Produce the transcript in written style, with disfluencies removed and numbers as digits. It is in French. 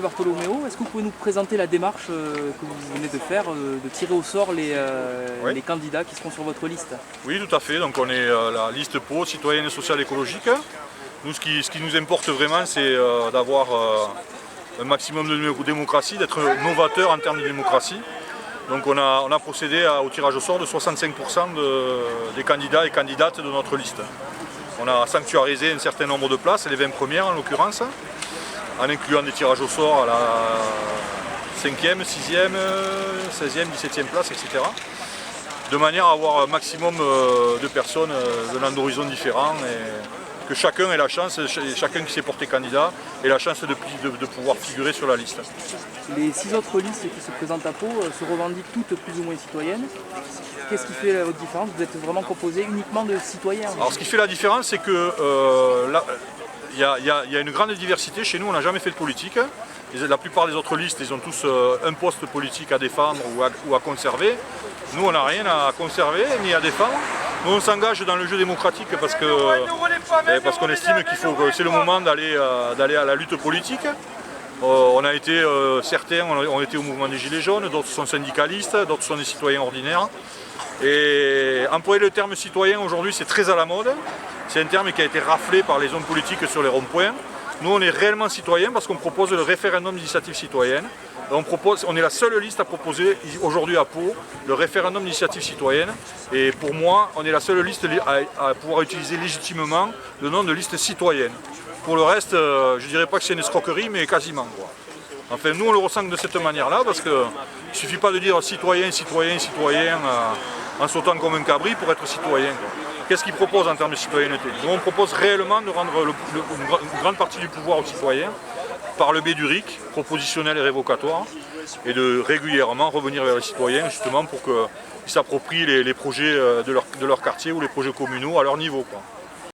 Bartholoméo, est-ce que vous pouvez nous présenter la démarche que vous venez de faire, de tirer au sort les candidats qui seront sur votre liste? Oui, tout à fait. Donc on est la liste Pau, citoyenne, sociale, écologique. Nous, ce qui nous importe vraiment, c'est d'avoir un maximum de démocratie, d'être novateur en termes de démocratie. Donc on a procédé au tirage au sort de 65% des candidats et candidates de notre liste. On a sanctuarisé un certain nombre de places, les 20 premières en l'occurrence, en incluant des tirages au sort à la 5e, 6e, 16e, 17e place, etc. De manière à avoir un maximum de personnes venant d'horizons différents et que chacun ait la chance, chacun qui s'est porté candidat, ait la chance de pouvoir figurer sur la liste. Les 6 autres listes qui se présentent à Pau se revendiquent toutes plus ou moins citoyennes. Qu'est-ce qui fait votre différence? Vous êtes vraiment composé uniquement de citoyens? Alors ce qui fait la différence, c'est que il y a une grande diversité. Chez nous, on n'a jamais fait de politique. La plupart des autres listes, ils ont tous un poste politique à défendre ou à conserver. Nous, on n'a rien à conserver ni à défendre. Nous, on s'engage dans le jeu démocratique parce qu'on estime qu'il faut que c'est le moment d'aller à la lutte politique. On a été certains ont été au mouvement des Gilets jaunes, d'autres sont syndicalistes, d'autres sont des citoyens ordinaires. Et employer le terme citoyen aujourd'hui, c'est très à la mode. C'est un terme qui a été raflé par les hommes politiques sur les ronds-points. Nous, on est réellement citoyens parce qu'on propose le référendum d'initiative citoyenne. On est la seule liste à proposer aujourd'hui à Pau le référendum d'initiative citoyenne. Et pour moi, on est la seule liste à pouvoir utiliser légitimement le nom de liste citoyenne. Pour le reste, je ne dirais pas que c'est une escroquerie, mais quasiment, quoi. Enfin, nous, on le ressent de cette manière-là parce qu'il ne suffit pas de dire citoyen, citoyen, citoyen en sautant comme un cabri pour être citoyen, quoi. Qu'est-ce qu'ils proposent en termes de citoyenneté? Nous, on propose réellement de rendre une grande partie du pouvoir aux citoyens par le biais du RIC, propositionnel et révocatoire, et de régulièrement revenir vers les citoyens justement pour qu'ils s'approprient les projets de leur quartier ou les projets communaux à leur niveau, quoi.